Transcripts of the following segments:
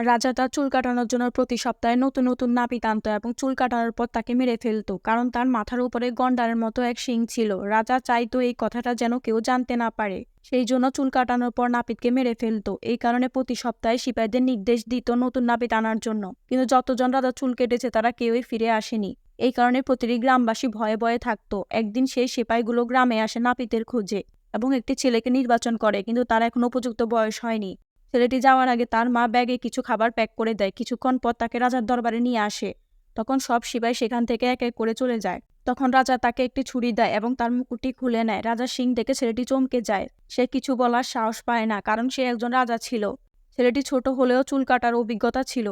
রাজা তার চুল কাটানোর জন্য প্রতি সপ্তাহে নতুন নতুন নাপিত আনত এবং চুল কাটানোর পর তাকে মেরে ফেলতো, কারণ তার মাথার উপরে গন্ডারের মতো এক শিং ছিল। রাজা চাইতো এই কথাটা যেন কেউ জানতে না পারে, সেই জন্য চুল কাটানোর পর নাপিতকে মেরে ফেলতো। এই কারণে প্রতি সপ্তাহে সিপাহীদের নির্দেশ দিত নতুন নাপিত আনার জন্য, কিন্তু যতজন রাজা চুল কেটেছে তারা কেউই ফিরে আসেনি। এই কারণে প্রতিটি গ্রামবাসী ভয়ে ভয়ে থাকতো। একদিন সেই সিপাহীগুলো গ্রামে আসে নাপিতের খোঁজে এবং একটি ছেলেকে নির্বাচন করে, কিন্তু তার এখন উপযুক্ত বয়স হয়নি। ছেলেটি যাওয়ার আগে তার মা ব্যাগে কিছু খাবার প্যাক করে দেয়। কিছুক্ষণ পর তাকে রাজার দরবারে নিয়ে আসে। তখন সব সিপাহী সেখান থেকে এক এক করে চলে যায়। তখন রাজা তাকে একটি ছুরি দেয় এবং তার মুকুটটি খুলে নেয়। রাজার শিং দেখে ছেলেটি চমকে যায়। সে কিছু বলার সাহস পায় না, কারণ সে একজন রাজা ছিল। ছেলেটি ছোট হলেও চুল কাটার অভিজ্ঞতা ছিল।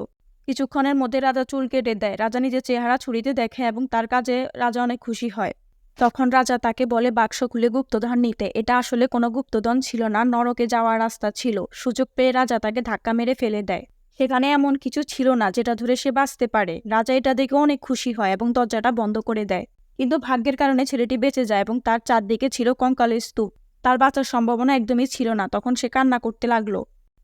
কিছুক্ষণের মধ্যে রাজা চুল কেটে দেয়। রাজা নিজের চেহারা ছুরিতে দেখে এবং তার কাজে রাজা অনেক খুশি হয়। তখন রাজা তাকে বলে বাক্স খুলে গুপ্তধন নিতে। এটা আসলে কোনো গুপ্তধন ছিল না, নরকে যাওয়ার রাস্তা ছিল। সুযোগ পেয়ে রাজা তাকে ধাক্কা মেরে ফেলে দেয়। সেখানে এমন কিছু ছিল না যেটা ধরে সে বাঁচতে পারে। রাজা এটা দেখে অনেক খুশি হয় এবং দরজাটা বন্ধ করে দেয়। কিন্তু ভাগ্যের কারণে ছেলেটি বেঁচে যায় এবং তার চারদিকে ছিল কঙ্কালের স্তূপ। তার বাঁচার সম্ভাবনা একদমই ছিল না। তখন সে কান্না করতে লাগলো।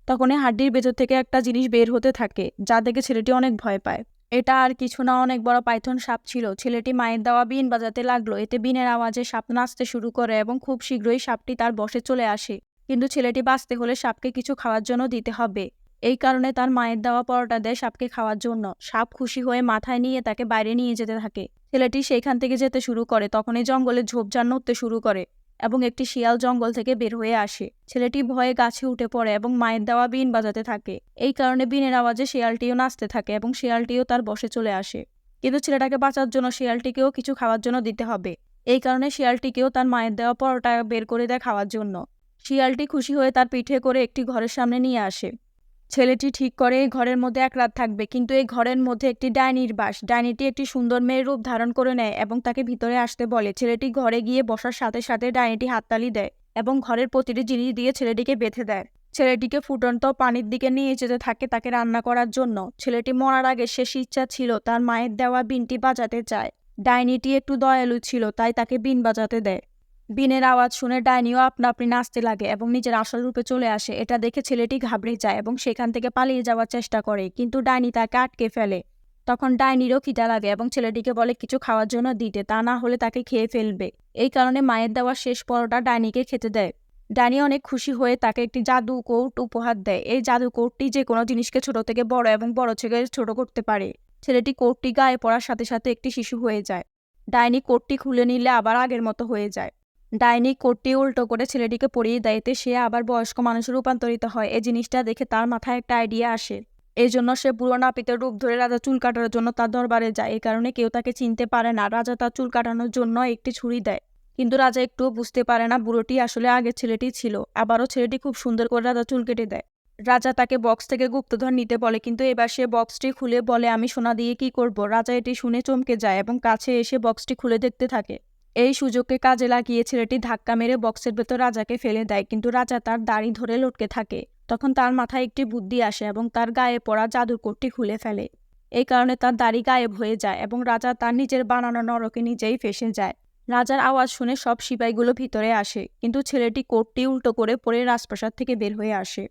তখনই হাড্ডির ভেতর থেকে একটা জিনিস বের হতে থাকে, যা দেখে ছেলেটি অনেক ভয় পায়। এটা আর কিছু না, অনেক বড় পাইথন সাপ ছিল। ছেলেটি মায়ের দেওয়া বিন বাজাতে লাগলো। এতে বিনের আওয়াজে সাপ নাচতে শুরু করে এবং খুব শীঘ্রই সাপটি তার বশে চলে আসে। কিন্তু ছেলেটি বাঁচতে হলে সাপকে কিছু খাওয়ার জন্য দিতে হবে। এই কারণে তার মায়ের দেওয়া পরোটা দেয় সাপকে খাওয়ার জন্য। সাপ খুশি হয়ে মাথায় নিয়ে তাকে বাইরে নিয়ে যেতে থাকে। ছেলেটি সেইখান থেকে যেতে শুরু করে। তখনই জঙ্গলে ঝোপঝাড় নড়তে শুরু করে এবং একটি শিয়াল জঙ্গল থেকে বের হয়ে আসে। ছেলেটি ভয়ে গাছে উঠে পড়ে এবং মায়ের দেওয়া বিন বাজাতে থাকে। এই কারণে বিনের আওয়াজে শিয়ালটিও নাচতে থাকে এবং শিয়ালটিও তার বশে চলে আসে। কিন্তু ছেলেটাকে বাঁচার জন্য শিয়ালটিকেও কিছু খাওয়ার জন্য দিতে হবে। এই কারণে শিয়ালটিকেও তার মায়ের দেওয়া পরোটা বের করে দেয় খাওয়ার জন্য। শিয়ালটি খুশি হয়ে তার পিঠে করে একটি ঘরের সামনে নিয়ে আসে। ছেলেটি ঠিক করে এই ঘরের মধ্যে এক রাত থাকবে, কিন্তু এই ঘরের মধ্যে একটি ডাইনির বাস। ডাইনিটি একটি সুন্দর মেয়ের রূপ ধারণ করে নেয় এবং তাকে ভিতরে আসতে বলে। ছেলেটি ঘরে গিয়ে বসার সাথে সাথে ডাইনিটি হাততালি দেয় এবং ঘরের প্রতিটি জিনিস দিয়ে ছেলেটিকে বেঁধে দেয়। ছেলেটিকে ফুটন্ত পানির দিকে নিয়ে যেতে থাকে তাকে রান্না করার জন্য। ছেলেটি মরার আগে শেষ ইচ্ছা ছিল তার মায়ের দেওয়া বিনটি বাজাতে চায়। ডাইনিটি একটু দয়ালু ছিল, তাই তাকে বিন বাজাতে দেয়। বিনের আওয়াজ শুনে ডাইনিও আপনা আপনি নাচতে লাগে এবং নিজের আসল রূপে চলে আসে। এটা দেখে ছেলেটি ঘাবড়ে যায় এবং সেখান থেকে পালিয়ে যাওয়ার চেষ্টা করে, কিন্তু ডাইনি তাকে আটকে ফেলে। তখন ডাইনিরও খিদা লাগে এবং ছেলেটিকে বলে কিছু খাওয়ার জন্য দিতে, তা না হলে তাকে খেয়ে ফেলবে। এই কারণে মায়ের দেওয়া শেষ পরোটা ডাইনিকে খেতে দেয়। ডাইনি অনেক খুশি হয়ে তাকে একটি জাদু কৌট উপহার দেয়। এই জাদু কৌটটি যে কোনো জিনিসকে ছোট থেকে বড় এবং বড় থেকে ছোট করতে পারে। ছেলেটি কৌটটি গায়ে পড়ার সাথে সাথে একটি শিশু হয়ে যায়। ডাইনি কোটটি খুলে নিলে আবার আগের মতো হয়ে যায়। ডাইনি কোটটি উল্টো করে ছেলেটিকে পরিয়ে দেয়, এতে সে আবার বয়স্ক মানুষে রূপান্তরিত হয়। এই জিনিসটা দেখে তার মাথায় একটা আইডিয়া আসে। এই জন্য সে বুড়ো নাপিতের রূপ ধরে রাজা চুল কাটার জন্য তার দরবারে যায়। এই কারণে কেউ তাকে চিনতে পারে না। রাজা তার চুল কাটানোর জন্য একটি ছুরি দেয়, কিন্তু রাজা একটুও বুঝতে পারে না বুড়োটি আসলে আগের ছেলেটি ছিল। আবারও ছেলেটি খুব সুন্দর করে রাজা চুল কেটে দেয়। রাজা তাকে বক্স থেকে গুপ্তধন নিতে বলে, কিন্তু এবার সে বক্সটি খুলে বলে আমি সোনা দিয়ে কি করব। রাজা এটি শুনে চমকে যায় এবং কাছে এসে বক্সটি খুলে দেখতে থাকে। এই সুযোগকে কাজে লাগিয়ে ছেলেটি ধাক্কা মেরে বক্সের ভেতর রাজাকে ফেলে দেয়, কিন্তু রাজা তার দাড়ি ধরে লটকে থাকে। তখন তার মাথায় একটি বুদ্ধি আসে এবং তার গায়ে পড়া জাদুর কোটটি খুলে ফেলে। এই কারণে তার দাড়ি গায়েব হয়ে যায় এবং রাজা তার নিজের বানানো নরকে নিজেই ফেঁসে যায়। রাজার আওয়াজ শুনে সব সিপাহীগুলো ভিতরে আসে, কিন্তু ছেলেটি কোটটি উল্টো করে পরে রাজপ্রাসাদ থেকে বের হয়ে আসে।